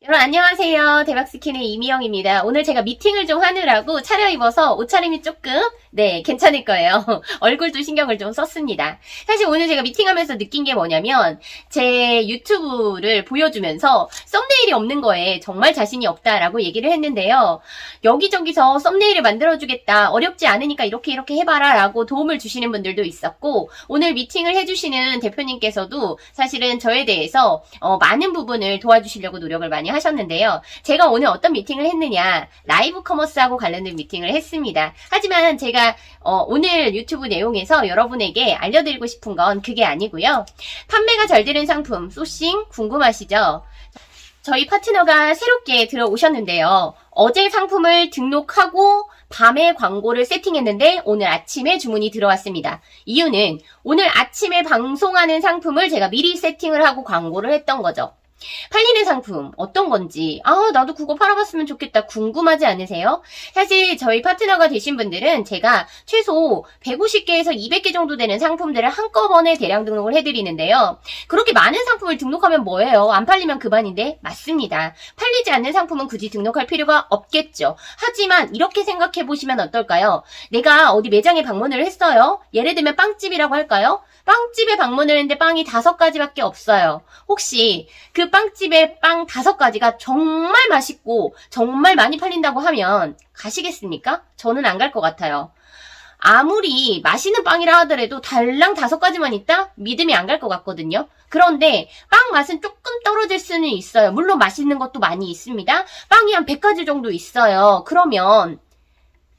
여러분 안녕하세요. 대박스킨의 이미영입니다. 오늘 제가 미팅을 좀 하느라고 차려입어서 옷차림이 조금 괜찮을 거예요. 얼굴도 신경을 좀 썼습니다. 사실 오늘 제가 미팅하면서 느낀 게 뭐냐면 제 유튜브를 보여주면서 썸네일이 없는 거에 정말 자신이 없다라고 얘기를 했는데요. 여기저기서 썸네일을 만들어주겠다. 어렵지 않으니까 이렇게 해봐라 라고 도움을 주시는 분들도 있었고 오늘 미팅을 해주시는 대표님께서도 사실은 저에 대해서 많은 부분을 도와주시려고 노력을 많이 하셨는데요. 제가 오늘 어떤 미팅을 했느냐, 라이브 커머스하고 관련된 미팅을 했습니다. 하지만 제가 오늘 유튜브 내용에서 여러분에게 알려드리고 싶은 건 그게 아니고요. 판매가 잘 되는 상품, 소싱 궁금하시죠? 저희 파트너가 새롭게 들어오셨는데요. 어제 상품을 등록하고 밤에 광고를 세팅했는데 오늘 아침에 주문이 들어왔습니다. 이유는 오늘 아침에 방송하는 상품을 제가 미리 세팅을 하고 광고를 했던 거죠. 팔리는 상품 어떤 건지 나도 그거 팔아봤으면 좋겠다 궁금하지 않으세요? 사실 저희 파트너가 되신 분들은 제가 최소 150개에서 200개 정도 되는 상품들을 한꺼번에 대량 등록을 해드리는데요. 그렇게 많은 상품을 등록하면 뭐예요? 안 팔리면 그만인데? 맞습니다. 팔리지 않는 상품은 굳이 등록할 필요가 없겠죠. 하지만 이렇게 생각해보시면 어떨까요? 내가 어디 매장에 방문을 했어요. 예를 들면 빵집이라고 할까요? 빵집에 방문을 했는데 빵이 5가지밖에 없어요. 혹시 그 빵집의 빵 5가지가 정말 맛있고 정말 많이 팔린다고 하면 가시겠습니까? 저는 안 갈 것 같아요. 아무리 맛있는 빵이라 하더라도 달랑 5가지만 있다? 믿음이 안 갈 것 같거든요. 그런데 빵 맛은 조금 떨어질 수는 있어요. 물론 맛있는 것도 많이 있습니다. 빵이 한 100가지 정도 있어요. 그러면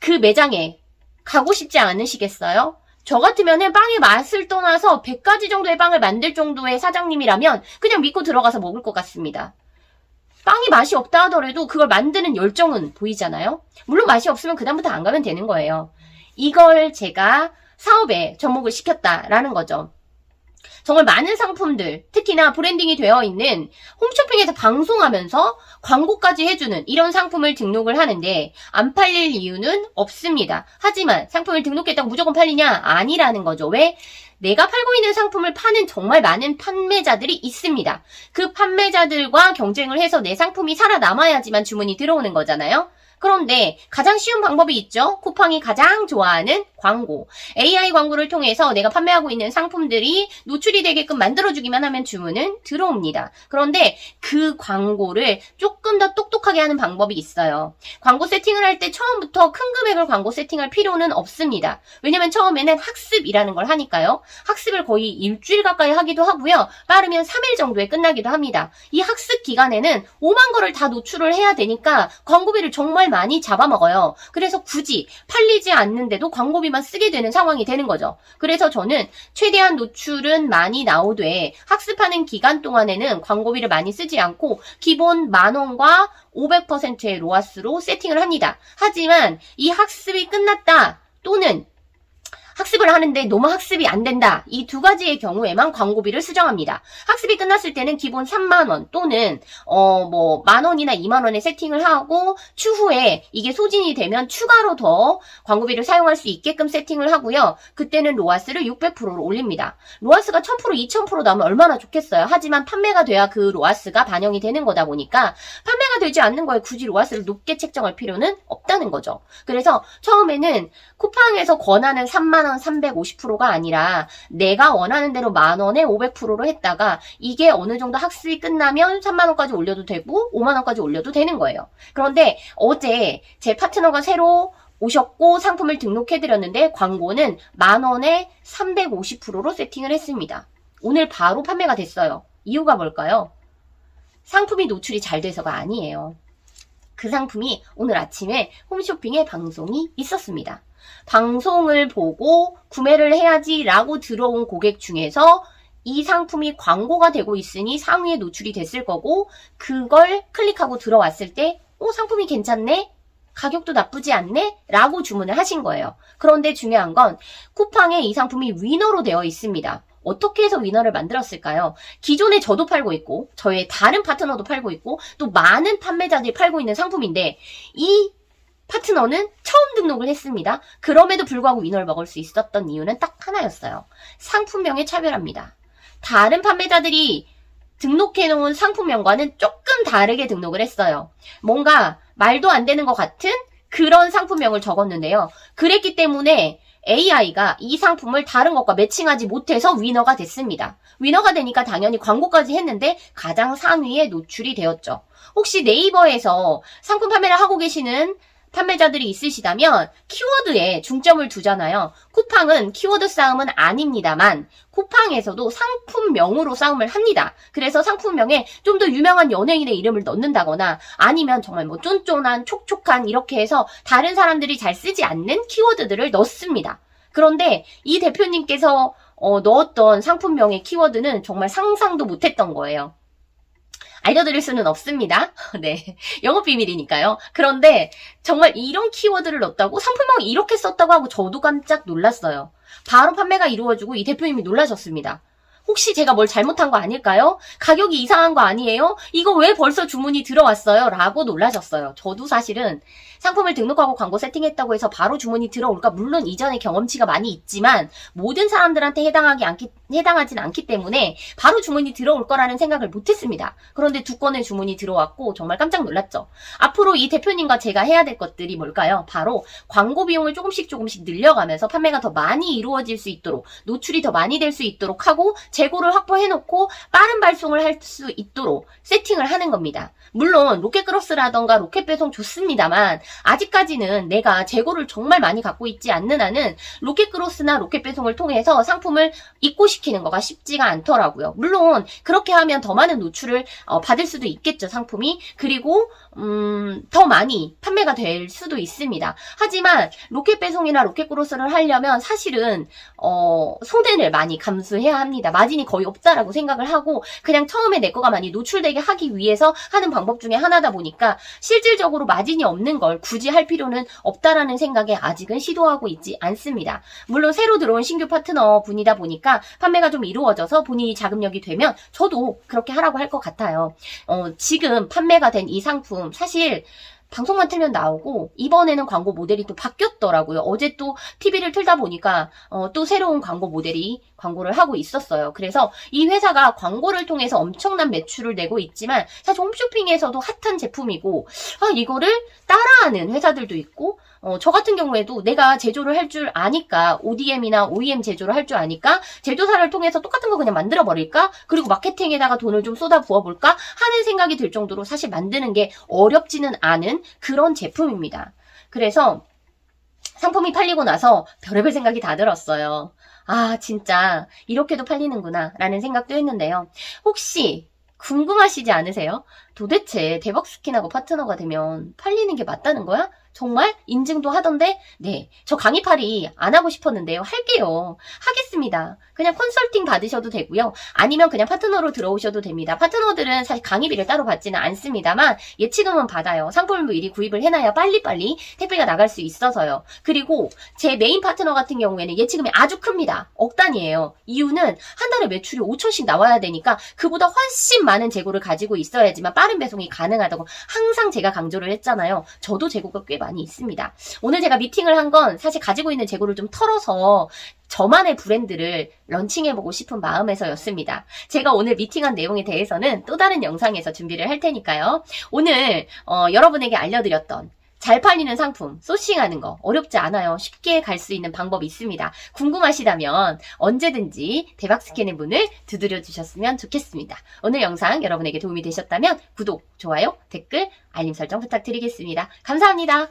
그 매장에 가고 싶지 않으시겠어요? 저 같으면은 빵의 맛을 떠나서 100가지 정도의 빵을 만들 정도의 사장님이라면 그냥 믿고 들어가서 먹을 것 같습니다. 빵이 맛이 없다 하더라도 그걸 만드는 열정은 보이잖아요? 물론 맛이 없으면 그다음부터 안 가면 되는 거예요. 이걸 제가 사업에 접목을 시켰다라는 거죠. 정말 많은 상품들, 특히나 브랜딩이 되어 있는 홈쇼핑에서 방송하면서 광고까지 해주는 이런 상품을 등록을 하는데 안 팔릴 이유는 없습니다. 하지만 상품을 등록했다고 무조건 팔리냐? 아니라는 거죠. 왜? 내가 팔고 있는 상품을 파는 정말 많은 판매자들이 있습니다. 그 판매자들과 경쟁을 해서 내 상품이 살아남아야지만 주문이 들어오는 거잖아요. 그런데 가장 쉬운 방법이 있죠. 쿠팡이 가장 좋아하는 광고. AI 광고를 통해서 내가 판매하고 있는 상품들이 노출이 되게끔 만들어주기만 하면 주문은 들어옵니다. 그런데 그 광고를 조금 더 똑똑하게 하는 방법이 있어요. 광고 세팅을 할 때 처음부터 큰 금액을 광고 세팅할 필요는 없습니다. 왜냐면 처음에는 학습이라는 걸 하니까요. 학습을 거의 일주일 가까이 하기도 하고요. 빠르면 3일 정도에 끝나기도 합니다. 이 학습 기간에는 5만 거를 다 노출을 해야 되니까 광고비를 정말 많이 잡아먹어요. 그래서 굳이 팔리지 않는데도 광고비만 쓰게 되는 상황이 되는 거죠. 그래서 저는 최대한 노출은 많이 나오되 학습하는 기간 동안에는 광고비를 많이 쓰지 않고 기본 10,000원과 500%의 로아스로 세팅을 합니다. 하지만 이 학습이 끝났다 또는 학습을 하는데 너무 학습이 안 된다. 이 2가지의 경우에만 광고비를 수정합니다. 학습이 끝났을 때는 기본 30,000원 또는 10,000원이나 20,000원에 세팅을 하고 추후에 이게 소진이 되면 추가로 더 광고비를 사용할 수 있게끔 세팅을 하고요. 그때는 로아스를 600%로 올립니다. 로아스가 1000%, 2000% 나오면 얼마나 좋겠어요. 하지만 판매가 돼야 그 로아스가 반영이 되는 거다 보니까 판매가 되지 않는 거에 굳이 로아스를 높게 책정할 필요는 없다는 거죠. 그래서 처음에는 쿠팡에서 권하는 30,000원 350%가 아니라 내가 원하는 대로 10,000원에 500%로 했다가 이게 어느 정도 학습이 끝나면 30,000원까지 올려도 되고 50,000원까지 올려도 되는 거예요. 그런데 어제 제 파트너가 새로 오셨고 상품을 등록해드렸는데 광고는 10,000원에 350%로 세팅을 했습니다. 오늘 바로 판매가 됐어요. 이유가 뭘까요? 상품이 노출이 잘 돼서가 아니에요. 그 상품이 오늘 아침에 홈쇼핑에 방송이 있었습니다. 방송을 보고 구매를 해야지 라고 들어온 고객 중에서 이 상품이 광고가 되고 있으니 상위에 노출이 됐을 거고 그걸 클릭하고 들어왔을 때 상품이 괜찮네? 가격도 나쁘지 않네? 라고 주문을 하신 거예요. 그런데 중요한 건 쿠팡에 이 상품이 위너로 되어 있습니다. 어떻게 해서 위너를 만들었을까요? 기존에 저도 팔고 있고 저의 다른 파트너도 팔고 있고 또 많은 판매자들이 팔고 있는 상품인데 이 파트너는 처음 등록을 했습니다. 그럼에도 불구하고 위너를 먹을 수 있었던 이유는 딱 하나였어요. 상품명의 차별화입니다. 다른 판매자들이 등록해놓은 상품명과는 조금 다르게 등록을 했어요. 뭔가 말도 안 되는 것 같은 그런 상품명을 적었는데요. 그랬기 때문에 AI가 이 상품을 다른 것과 매칭하지 못해서 위너가 됐습니다. 위너가 되니까 당연히 광고까지 했는데 가장 상위에 노출이 되었죠. 혹시 네이버에서 상품 판매를 하고 계시는 판매자들이 있으시다면 키워드에 중점을 두잖아요. 쿠팡은 키워드 싸움은 아닙니다만 쿠팡에서도 상품명으로 싸움을 합니다. 그래서 상품명에 좀 더 유명한 연예인의 이름을 넣는다거나 아니면 정말 뭐 쫀쫀한, 촉촉한 이렇게 해서 다른 사람들이 잘 쓰지 않는 키워드들을 넣습니다. 그런데 이 대표님께서 넣었던 상품명의 키워드는 정말 상상도 못했던 거예요. 알려드릴 수는 없습니다. 네. 영업 비밀이니까요. 그런데 정말 이런 키워드를 넣었다고 상품명을 이렇게 썼다고 하고 저도 깜짝 놀랐어요. 바로 판매가 이루어지고 이 대표님이 놀라셨습니다. 혹시 제가 뭘 잘못한 거 아닐까요? 가격이 이상한 거 아니에요? 이거 왜 벌써 주문이 들어왔어요? 라고 놀라셨어요. 저도 사실은 상품을 등록하고 광고 세팅했다고 해서 바로 주문이 들어올까? 물론 이전에 경험치가 많이 있지만 모든 사람들한테 해당하진 않기 때문에 바로 주문이 들어올 거라는 생각을 못했습니다. 그런데 2건의 주문이 들어왔고 정말 깜짝 놀랐죠. 앞으로 이 대표님과 제가 해야 될 것들이 뭘까요? 바로 광고 비용을 조금씩 늘려가면서 판매가 더 많이 이루어질 수 있도록 노출이 더 많이 될 수 있도록 하고 재고를 확보해놓고 빠른 발송을 할 수 있도록 세팅을 하는 겁니다. 물론 로켓크로스라던가 로켓배송 좋습니다만 아직까지는 내가 재고를 정말 많이 갖고 있지 않는 한은 로켓크로스나 로켓배송을 통해서 상품을 입고시키는 거가 쉽지가 않더라고요. 물론 그렇게 하면 더 많은 노출을 받을 수도 있겠죠, 상품이. 그리고 더 많이 판매가 될 수도 있습니다. 하지만 로켓배송이나 로켓크로스를 하려면 사실은 손해를 많이 감수해야 합니다. 마진이 거의 없다라고 생각을 하고 그냥 처음에 내 거가 많이 노출되게 하기 위해서 하는 방법 중에 하나다 보니까 실질적으로 마진이 없는 걸 굳이 할 필요는 없다라는 생각에 아직은 시도하고 있지 않습니다. 물론 새로 들어온 신규 파트너 분이다 보니까 판매가 좀 이루어져서 본인이 자금력이 되면 저도 그렇게 하라고 할 것 같아요. 지금 판매가 된 이 상품 사실 방송만 틀면 나오고 이번에는 광고 모델이 또 바뀌었더라고요. 어제 또 TV를 틀다 보니까 또 새로운 광고 모델이 광고를 하고 있었어요. 그래서 이 회사가 광고를 통해서 엄청난 매출을 내고 있지만 사실 홈쇼핑에서도 핫한 제품이고 이거를 따라하는 회사들도 있고 저 같은 경우에도 내가 제조를 할 줄 아니까 ODM이나 OEM 제조를 할 줄 아니까 제조사를 통해서 똑같은 거 그냥 만들어 버릴까? 그리고 마케팅에다가 돈을 좀 쏟아 부어 볼까? 하는 생각이 들 정도로 사실 만드는 게 어렵지는 않은 그런 제품입니다. 그래서 상품이 팔리고 나서 별의별 생각이 다 들었어요. 아, 진짜 이렇게도 팔리는구나 라는 생각도 했는데요. 혹시 궁금하시지 않으세요? 도대체 대박스킨하고 파트너가 되면 팔리는 게 맞다는 거야? 정말? 인증도 하던데? 네, 저 강의팔이 안 하고 싶었는데요. 할게요. 하겠습니다. 그냥 컨설팅 받으셔도 되고요. 아니면 그냥 파트너로 들어오셔도 됩니다. 파트너들은 사실 강의비를 따로 받지는 않습니다만 예치금은 받아요. 상품을 미리 구입을 해놔야 빨리빨리 택배가 나갈 수 있어서요. 그리고 제 메인 파트너 같은 경우에는 예치금이 아주 큽니다. 억 단위예요. 이유는 한 달에 매출이 5천씩 나와야 되니까 그보다 훨씬 많은 재고를 가지고 있어야지만 빠른 배송이 가능하다고 항상 제가 강조를 했잖아요. 저도 재고가 꽤 많이 있습니다. 오늘 제가 미팅을 한 건 사실 가지고 있는 재고를 좀 털어서 저만의 브랜드를 런칭해보고 싶은 마음에서였습니다. 제가 오늘 미팅한 내용에 대해서는 또 다른 영상에서 준비를 할 테니까요. 오늘 여러분에게 알려드렸던 잘 팔리는 상품 소싱하는 거 어렵지 않아요. 쉽게 갈 수 있는 방법이 있습니다. 궁금하시다면 언제든지 대박스캔의 문을 두드려 주셨으면 좋겠습니다. 오늘 영상 여러분에게 도움이 되셨다면 구독, 좋아요, 댓글, 알림 설정 부탁드리겠습니다. 감사합니다.